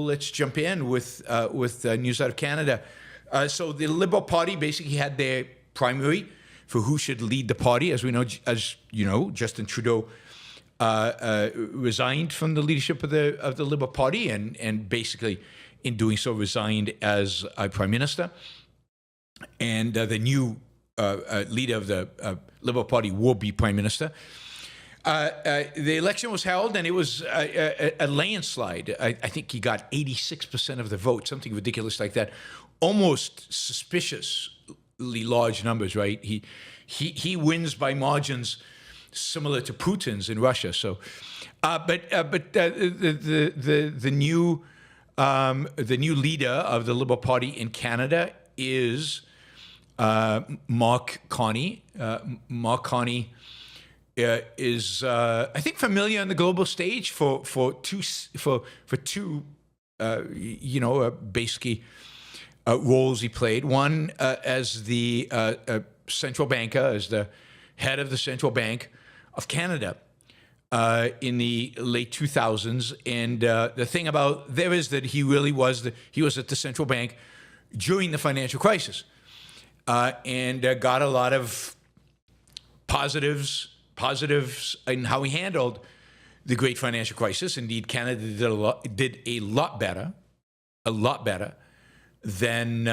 let's jump in with news out of Canada. So the Liberal Party basically had their primary for who should lead the party. As you know, Justin Trudeau resigned from the leadership of the Liberal Party, and basically, in doing so, resigned as Prime Minister. And the new leader of the Liberal Party will be Prime Minister. The election was held, and it was a landslide. I think he got 86% of the vote, something ridiculous like that. Almost suspiciously large numbers, right? He wins by margins similar to Putin's in Russia. So, but the new leader of the Liberal Party in Canada is Mark Carney. Mark Carney is I think familiar on the global stage for two basically roles he played. One as the central banker, as the head of the Central Bank of Canada in the late 2000s. And the thing about there is that he was at the central bank during the financial crisis, and got a lot of positives in how he handled the great financial crisis. Indeed, Canada did a lot better than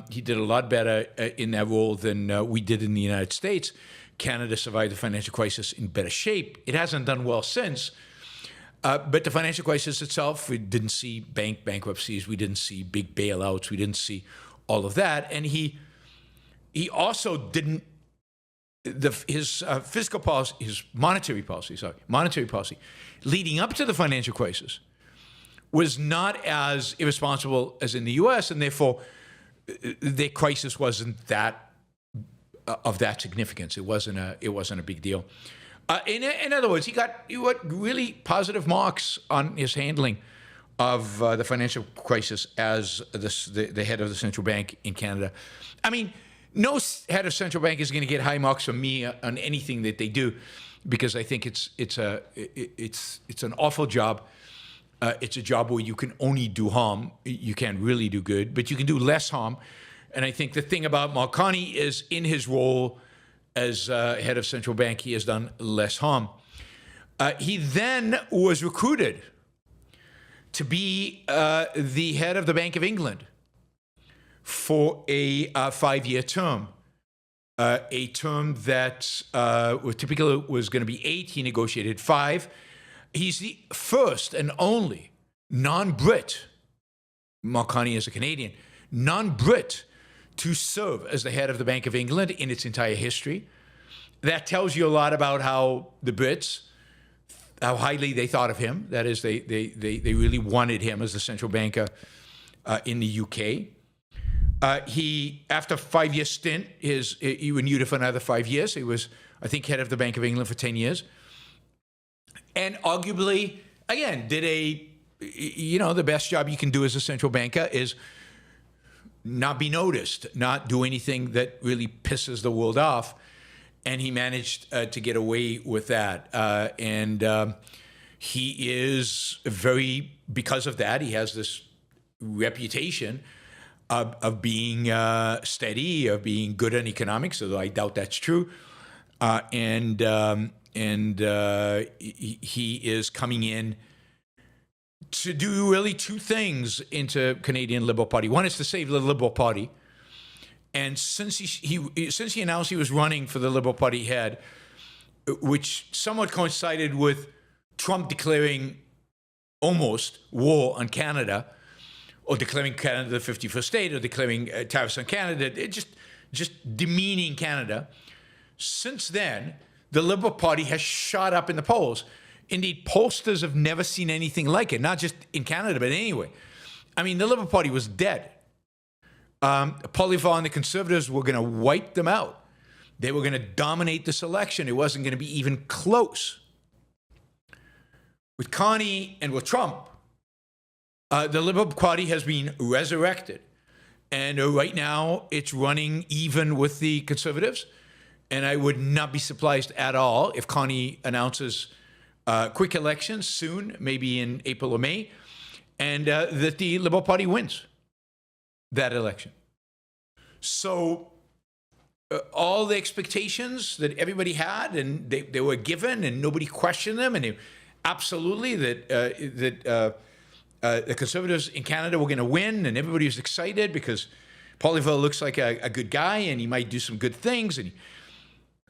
he did a lot better in that role than we did in the United States. Canada survived the financial crisis in better shape. It hasn't done well since, but the financial crisis itself, we didn't see bankruptcies, we didn't see big bailouts, we didn't see all of that, and he also didn't. His fiscal policy, his monetary policy, leading up to the financial crisis, was not as irresponsible as in the U.S., and therefore the crisis wasn't that of that significance. It wasn't a big deal. In other words, he got really positive marks on his handling of the financial crisis as the head of the central bank in Canada. I mean, no head of central bank is going to get high marks from me on anything that they do, because I think it's an awful job. It's a job where you can only do harm. You can't really do good, but you can do less harm. And I think the thing about Mark Carney is, in his role as head of central bank, he has done less harm. He then was recruited to be the head of the Bank of England for a 5-year term, a term that typically was going to be 8. He negotiated 5. He's the first and only non-Brit, Mark Carney is a Canadian, non-Brit to serve as the head of the Bank of England in its entire history. That tells you a lot about how the Brits, how highly they thought of him. That is, they really wanted him as the central banker in the UK. He, after a 5-year stint, he renewed it for another 5 years. He was, I think, head of the Bank of England for 10 years. And arguably, again, did the best job you can do as a central banker is not be noticed, not do anything that really pisses the world off. And he managed to get away with that. And he is because of that, he has this reputation of being steady, of being good on economics, although I doubt that's true. And he is coming in to do really 2 things into Canadian Liberal Party. One is to save the Liberal Party. And since he announced he was running for the Liberal Party head, which somewhat coincided with Trump declaring almost war on Canada, or declaring Canada the 51st state, or declaring tariffs on Canada, just demeaning Canada. Since then, the Liberal Party has shot up in the polls. Indeed, pollsters have never seen anything like it, not just in Canada, but anyway. I mean, the Liberal Party was dead. Poilievre and the Conservatives were going to wipe them out. They were going to dominate this election. It wasn't going to be even close. With Carney and with Trump, the Liberal Party has been resurrected. And right now, it's running even with the Conservatives. And I would not be surprised at all if Carney announces quick elections soon, maybe in April or May, and that the Liberal Party wins that election. So all the expectations that everybody had, and they were given, and nobody questioned them, and they, absolutely that the Conservatives in Canada were going to win, and everybody was excited because Poilievre looks like a good guy, and he might do some good things, and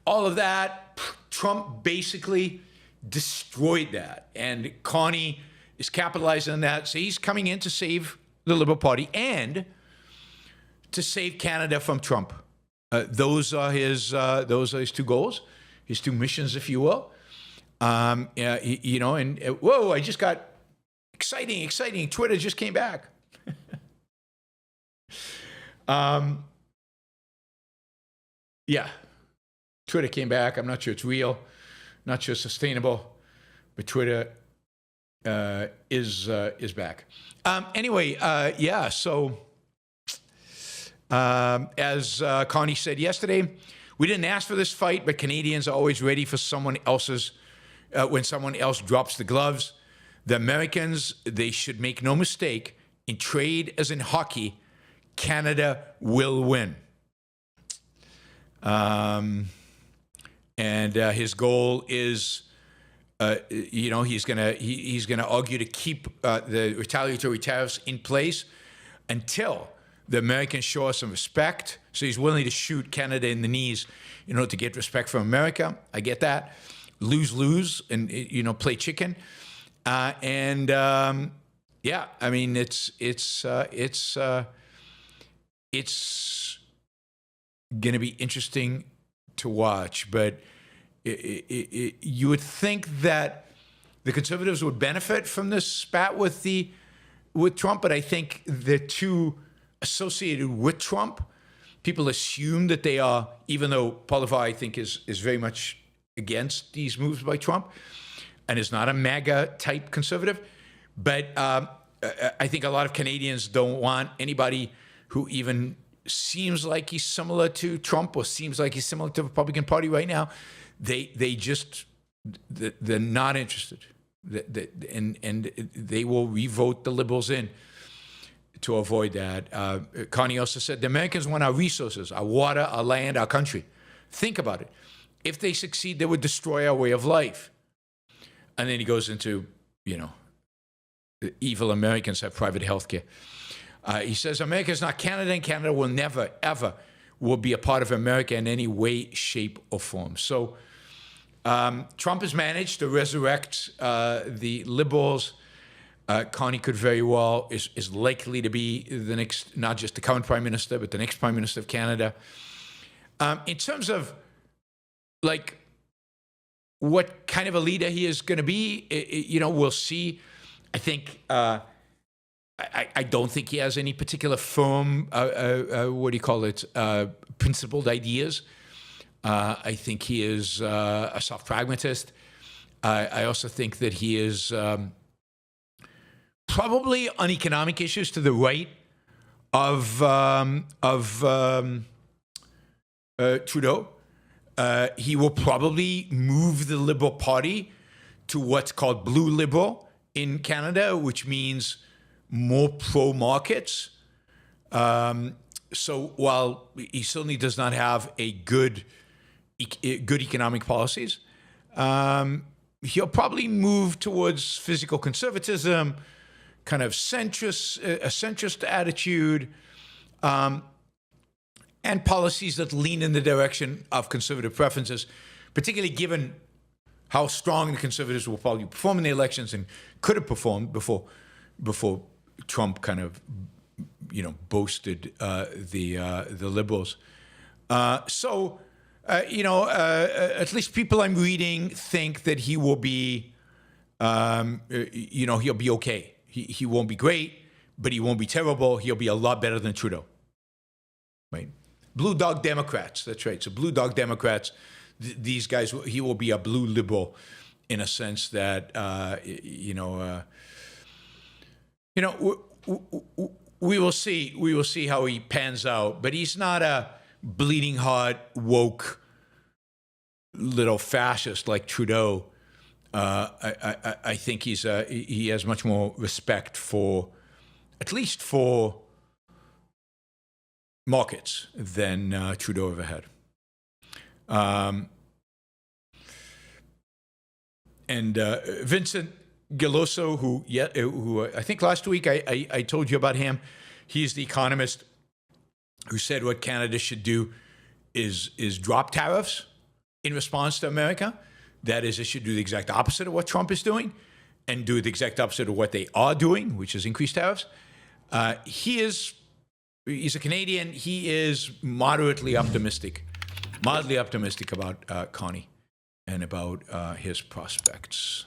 all of that. Trump basically destroyed that, and Carney is capitalizing on that. So he's coming in to save the Liberal Party and to save Canada from Trump. Those are his two goals, his two missions, if you will. You know, and whoa, I just got exciting. Twitter just came back. Yeah, Twitter came back. I'm not sure it's real, not sure it's sustainable, but Twitter is back. Anyway, yeah. So as Carney said yesterday, we didn't ask for this fight, but Canadians are always ready for someone else's when someone else drops the gloves. The Americans, they should make no mistake, in trade as in hockey, Canada will win. And his goal is, you know, he's gonna argue to keep the retaliatory tariffs in place until the Americans show us some respect. So he's willing to shoot Canada in the knees, you know, to get respect from America. I get that. Lose, and you know, play chicken. Yeah, I mean, it's going to be interesting to watch, but you would think that the Conservatives would benefit from this spat with Trump, but I think the two associated with Trump, people assume that they are, even though Poilievre, I think, is very much against these moves by Trump and is not a MAGA type conservative, but I think a lot of Canadians don't want anybody who even seems like he's similar to Trump or seems like he's similar to the Republican Party right now. They're not interested, and they will revote the Liberals in to avoid that. Carney also said the Americans want our resources, our water, our land, our country. Think about it. If they succeed, they would destroy our way of life. And then he goes into, you know, the evil Americans have private health care. He says America is not Canada, and Canada will never, ever will be a part of America in any way, shape, or form. So Trump has managed to resurrect the Liberals. Carney could very well, is likely to be the next, not just the current Prime Minister, but the next Prime Minister of Canada. In terms of, like, what kind of a leader he is going to be, you know, we'll see. I think, I don't think he has any particular firm, what do you call it, principled ideas. I think he is a soft pragmatist. I also think that he is probably on economic issues to the right of Trudeau. He will probably move the Liberal Party to what's called blue liberal in Canada, which means more pro-markets. So while he certainly does not have a good economic policies, he'll probably move towards physical conservatism, kind of a centrist attitude, and policies that lean in the direction of conservative preferences, particularly given how strong the Conservatives will probably perform in the elections and could have performed before Trump kind of, you know, boasted the Liberals. So, you know, at least people I'm reading think that he will be, you know, he'll be okay. He won't be great, but he won't be terrible. He'll be a lot better than Trudeau, right? Blue dog Democrats, that's right. So blue dog Democrats, these guys, he will be a blue liberal in a sense that, you know, we will see. We will see how he pans out. But he's not a bleeding heart, woke little fascist like Trudeau. I think he has much more respect for, at least for markets than Trudeau ever had. And Vincent Geloso, who I think last week I told you about him. He's the economist who said what Canada should do is drop tariffs in response to America. That is, it should do the exact opposite of what Trump is doing and do the exact opposite of what they are doing, which is increase tariffs. He's a Canadian. He is mildly optimistic about Carney and about his prospects.